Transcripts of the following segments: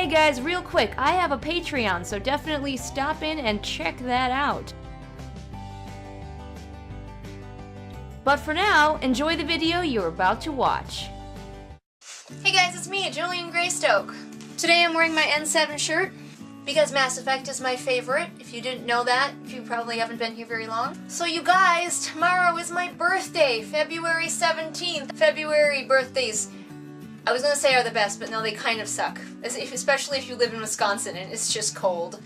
Hey guys, real quick, I have a Patreon, so definitely stop in and check that out. But for now, enjoy the video you're about to watch. Hey guys, it's me, Julian Greystoke. Today I'm wearing my N7 shirt because Mass Effect is my favorite. If you didn't know that, if you probably haven't been here very long. So you guys, tomorrow is my birthday, February 17th. February birthdays, I was gonna say are the best, but no, they kind of suck. Especially if you live in Wisconsin and it's just cold.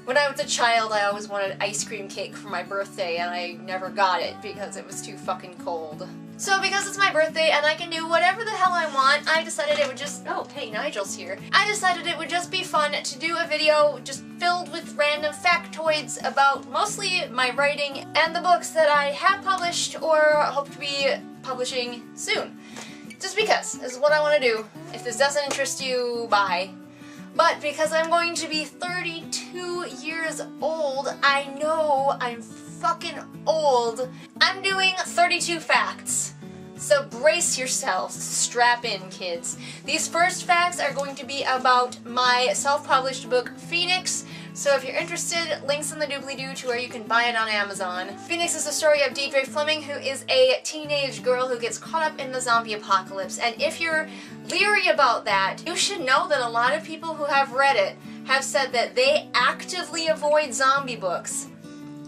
When I was a child, I always wanted ice cream cake for my birthday, and I never got it because it was too fucking cold. So because it's my birthday and I can do whatever the hell I want, I decided it would just— oh, hey, Nigel's here. I decided it would just be fun to do a video just filled with random factoids about mostly my writing and the books that I have published or hope to be publishing soon. Just because. This is what I want to do. If this doesn't interest you, bye. But because I'm going to be 32 years old, I know I'm fucking old, I'm doing 32 facts. So brace yourselves, strap in kids. These first facts are going to be about my self-published book, Phoenix. So if you're interested, links in the doobly-doo to where you can buy it on Amazon. Phoenix is the story of Deidre Fleming, who is a teenage girl who gets caught up in the zombie apocalypse. And if you're leery about that, you should know that a lot of people who have read it have said that they actively avoid zombie books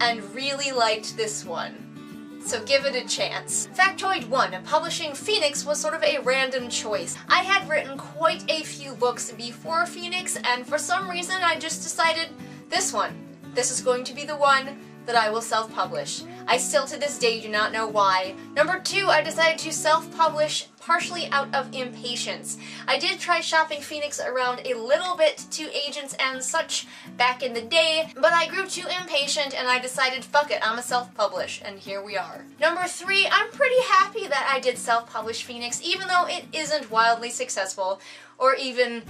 and really liked this one. So give it a chance. Factoid 1. Publishing Phoenix was sort of a random choice. I had written quite a few books before Phoenix, and for some reason I just decided this one. This is going to be the one that I will self-publish. I still to this day do not know why. Number 2, I decided to self-publish partially out of impatience. I did try shopping Phoenix around a little bit to agents and such back in the day, but I grew too impatient and I decided, fuck it, I'm a self-publish, and here we are. Number 3, I'm pretty happy that I did self-publish Phoenix, even though it isn't wildly successful, or even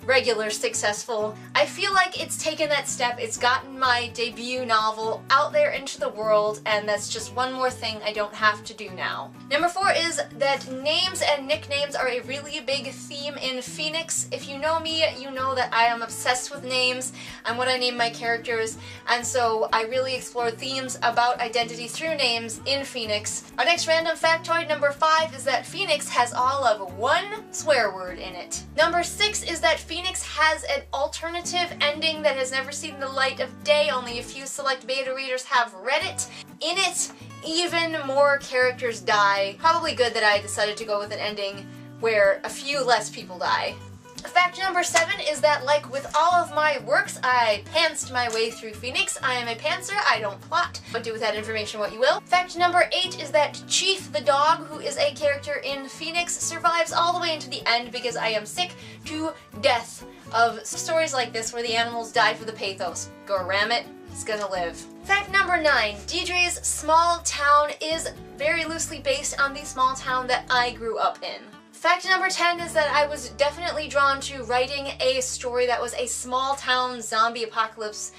regular successful. I feel like it's taken that step, it's gotten my debut novel out there into the world, and that's just one more thing I don't have to do now. Number 4 is that names and nicknames are a really big theme in Phoenix. If you know me, you know that I am obsessed with names and what I name my characters, and so I really explore themes about identity through names in Phoenix. Our next random factoid, number 5, is that Phoenix has all of one swear word in it. Number 6 is that Phoenix has an alternative ending that has never seen the light of day. Only a few select beta readers have read it. In it, even more characters die. Probably good that I decided to go with an ending where a few less people die. Fact number 7 is that, like with all of my works, I pantsed my way through Phoenix. I am a pantser, I don't plot. But do with that information what you will. Fact number 8 is that Chief the dog, who is a character in Phoenix, survives all the way into the end because I am sick to death of stories like this where the animals die for the pathos. Go ram it, it's gonna live. Fact number 9, Deidre's small town is very loosely based on the small town that I grew up in. Fact number 10 is that I was definitely drawn to writing a story that was a small town zombie apocalypse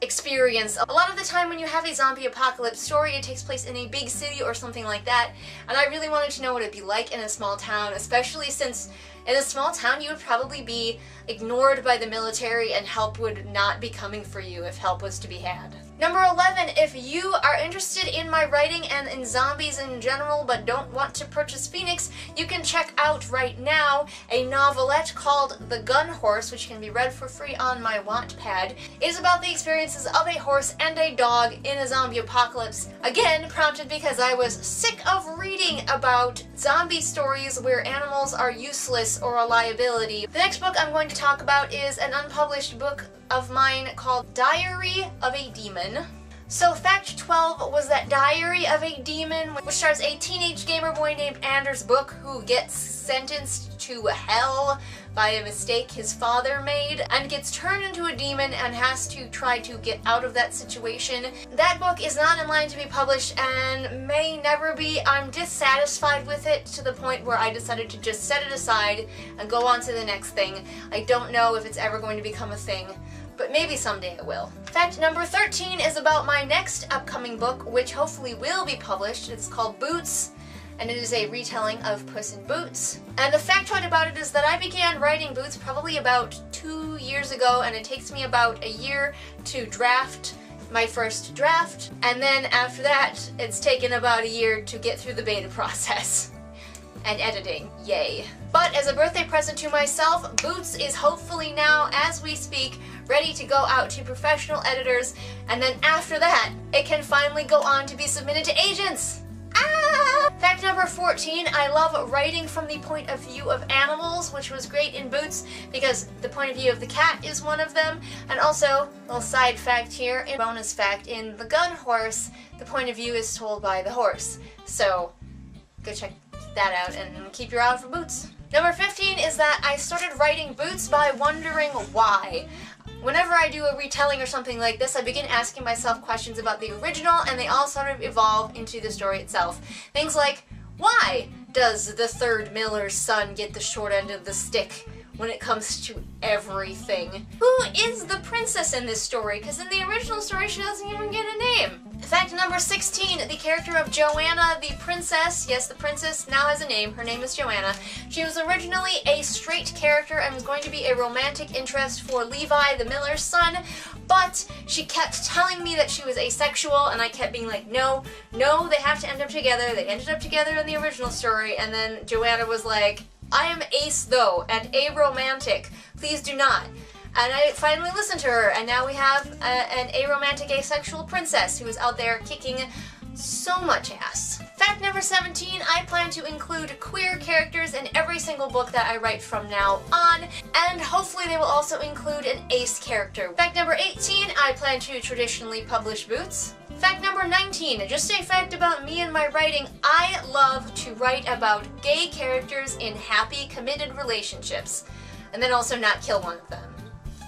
experience. A lot of the time when you have a zombie apocalypse story, it takes place in a big city or something like that, and I really wanted to know what it'd be like in a small town, especially since in a small town you would probably be ignored by the military and help would not be coming for you if help was to be had. Number 11, if you are interested in my writing and in zombies in general but don't want to purchase Phoenix, you can check out right now a novelette called The Gun Horse, which can be read for free on my Wattpad. It is about the experiences of a horse and a dog in a zombie apocalypse. Again, prompted because I was sick of reading about zombie stories where animals are useless or a liability. The next book I'm going to talk about is an unpublished book of mine called Diary of a Demon. So fact 12 was that Diary of a Demon, which stars a teenage gamer boy named Anders Book who gets sentenced to hell by a mistake his father made and gets turned into a demon and has to try to get out of that situation. That book is not in line to be published and may never be. I'm dissatisfied with it to the point where I decided to just set it aside and go on to the next thing. I don't know if it's ever going to become a thing, but maybe someday it will. Fact number 13 is about my next upcoming book, which hopefully will be published. It's called Boots, and it is a retelling of Puss in Boots. And the factoid about it is that I began writing Boots probably about 2 years ago, and it takes me about a year to draft my first draft, and then after that, it's taken about a year to get through the beta process. And editing, yay. But as a birthday present to myself, Boots is hopefully now, as we speak, ready to go out to professional editors, and then after that, it can finally go on to be submitted to agents! Ah! Fact number 14, I love writing from the point of view of animals, which was great in Boots because the point of view of the cat is one of them, and also, little side fact here, a bonus fact, in The Gun Horse, the point of view is told by the horse. So, go check that out and keep your eye out for Boots. Number 15 is that I started writing Boots by wondering why. Whenever I do a retelling or something like this, I begin asking myself questions about the original, and they all sort of evolve into the story itself. Things like, why does the third miller's son get the short end of the stick when it comes to everything? Who is the princess in this story? Because in the original story, she doesn't even get a name. Fact number 16, the character of Joanna, the princess, yes, the princess now has a name, her name is Joanna. She was originally a straight character and was going to be a romantic interest for Levi, the miller's son, but she kept telling me that she was asexual, and I kept being like, no, they have to end up together. They ended up together in the original story, and then Joanna was like, I am ace though, and aromantic. Please do not. And I finally listened to her, and now we have an aromantic asexual princess who is out there kicking so much ass. Fact number 17, I plan to include queer characters in every single book that I write from now on, and hopefully they will also include an ace character. Fact number 18, I plan to traditionally publish Boots. Fact number 19, just a fact about me and my writing, I love to write about gay characters in happy, committed relationships, and then also not kill one of them.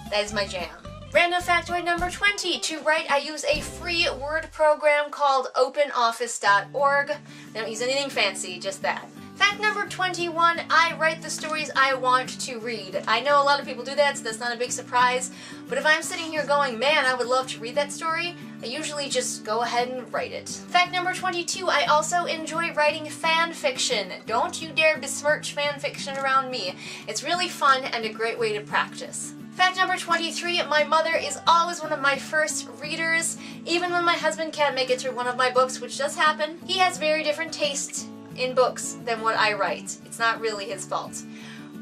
That is my jam. Random factoid number 20. To write, I use a free word program called openoffice.org. I don't use anything fancy, just that. Fact number 21. I write the stories I want to read. I know a lot of people do that, so that's not a big surprise. But if I'm sitting here going, man, I would love to read that story, I usually just go ahead and write it. Fact number 22. I also enjoy writing fan fiction. Don't you dare besmirch fan fiction around me. It's really fun and a great way to practice. Fact number 23, my mother is always one of my first readers. Even when my husband can't make it through one of my books, which does happen, he has very different tastes in books than what I write. It's not really his fault.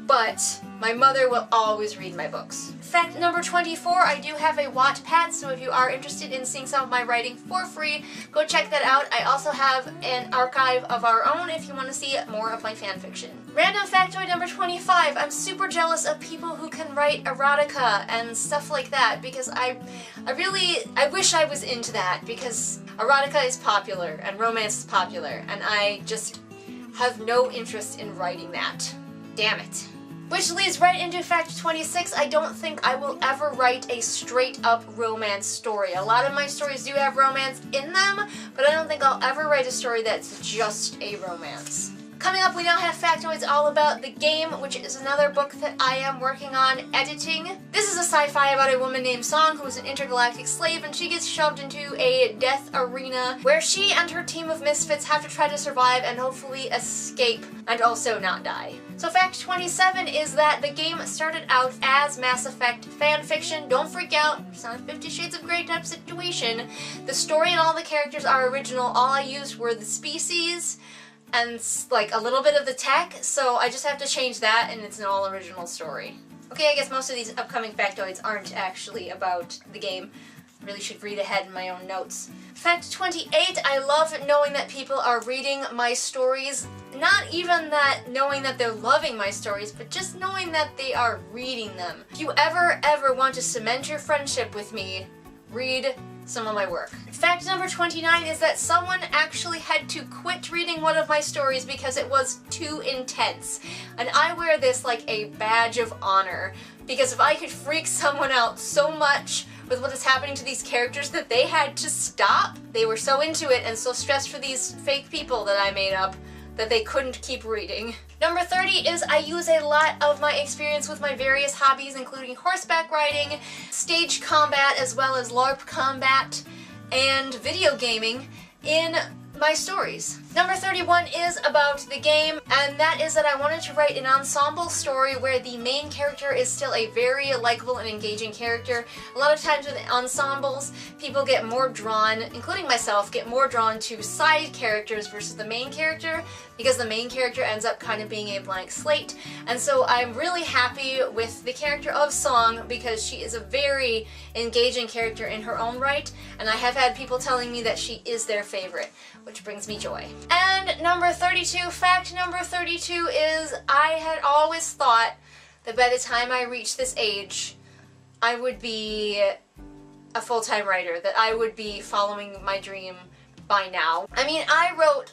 But my mother will always read my books. Fact number 24, I do have a Wattpad, so if you are interested in seeing some of my writing for free, go check that out. I also have an archive of our own if you want to see more of my fanfiction. Random factoid number 25, I'm super jealous of people who can write erotica and stuff like that, because I wish I was into that, because erotica is popular and romance is popular, and I just have no interest in writing that. Damn it. Which leads right into fact 26, I don't think I will ever write a straight-up romance story. A lot of my stories do have romance in them, but I don't think I'll ever write a story that's just a romance. Coming up, we now have factoids all about The Game, which is another book that I am working on editing. This is a sci-fi about a woman named Song who is an intergalactic slave, and she gets shoved into a death arena where she and her team of misfits have to try to survive and hopefully escape and also not die. So fact 27 is that The Game started out as Mass Effect fanfiction. Don't freak out, it's not a 50 Shades of Grey type situation. The story and all the characters are original. All I used were the species and like a little bit of the tech, so I just have to change that and it's an all original story. Okay, I guess most of these upcoming factoids aren't actually about The Game. I really should read ahead in my own notes. Fact 28, I love knowing that people are reading my stories. Not even that knowing that they're loving my stories, but just knowing that they are reading them. If you ever want to cement your friendship with me, read some of my work. Fact number 29 is that someone actually had to quit reading one of my stories because it was too intense. And I wear this like a badge of honor, because if I could freak someone out so much with what is happening to these characters that they had to stop, they were so into it and so stressed for these fake people that I made up, that they couldn't keep reading. Number 30 is I use a lot of my experience with my various hobbies, including horseback riding, stage combat, as well as LARP combat, and video gaming in my stories. Number 31 is about the game, and that is that I wanted to write an ensemble story where the main character is still a very likable and engaging character. A lot of times with ensembles, people get more drawn, including myself, get more drawn to side characters versus the main character, because the main character ends up kind of being a blank slate. And so I'm really happy with the character of Song because she is a very engaging character in her own right, and I have had people telling me that she is their favorite, which brings me joy. And number 32, fact number 32 is I had always thought that by the time I reached this age, I would be a full-time writer, that I would be following my dream by now. I mean, I wrote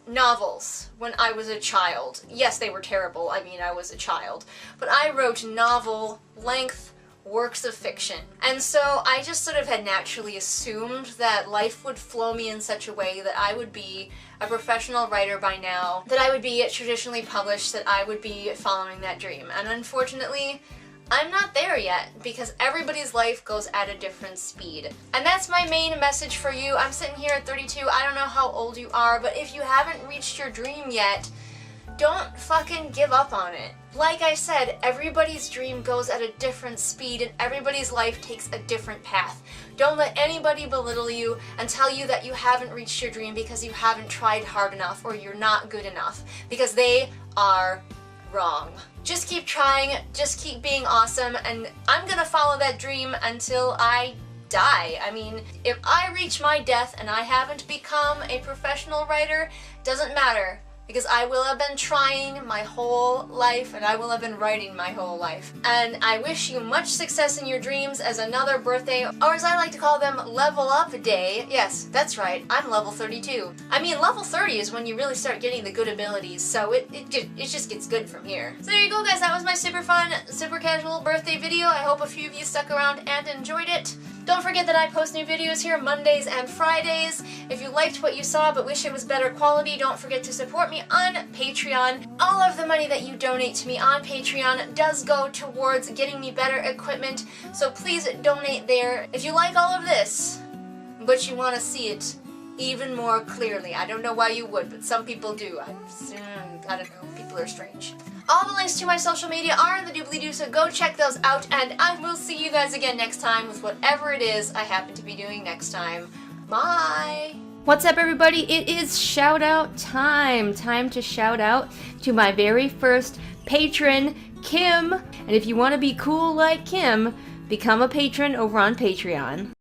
novels when I was a child. Yes, they were terrible. I mean, I was a child. But I wrote novel-length works of fiction. And so I just sort of had naturally assumed that life would flow me in such a way that I would be a professional writer by now, that I would be traditionally published, that I would be following that dream. And unfortunately, I'm not there yet, because everybody's life goes at a different speed. And that's my main message for you. I'm sitting here at 32, I don't know how old you are, but if you haven't reached your dream yet, don't fucking give up on it. Like I said, everybody's dream goes at a different speed and everybody's life takes a different path. Don't let anybody belittle you and tell you that you haven't reached your dream because you haven't tried hard enough or you're not good enough, because they are wrong. Just keep trying, just keep being awesome, and I'm gonna follow that dream until I die. I mean, if I reach my death and I haven't become a professional writer, doesn't matter. Because I will have been trying my whole life and I will have been writing my whole life. And I wish you much success in your dreams as another birthday, or as I like to call them, level up day. Yes, that's right, I'm level 32. I mean, level 30 is when you really start getting the good abilities, so it just gets good from here. So there you go guys, that was my super fun, super casual birthday video. I hope a few of you stuck around and enjoyed it. Don't forget that I post new videos here Mondays and Fridays. If you liked what you saw but wish it was better quality, don't forget to support me on Patreon. All of the money that you donate to me on Patreon does go towards getting me better equipment, so please donate there. If you like all of this, but you want to see it even more clearly, I don't know why you would, but some people do. I don't know, people are strange. All the links to my social media are in the doobly-doo, so go check those out, and I will see you guys again next time with whatever it is I happen to be doing next time. Bye! What's up everybody? It is shout out time! Time to shout out to my very first patron, Kim. And if you want to be cool like Kim, become a patron over on Patreon.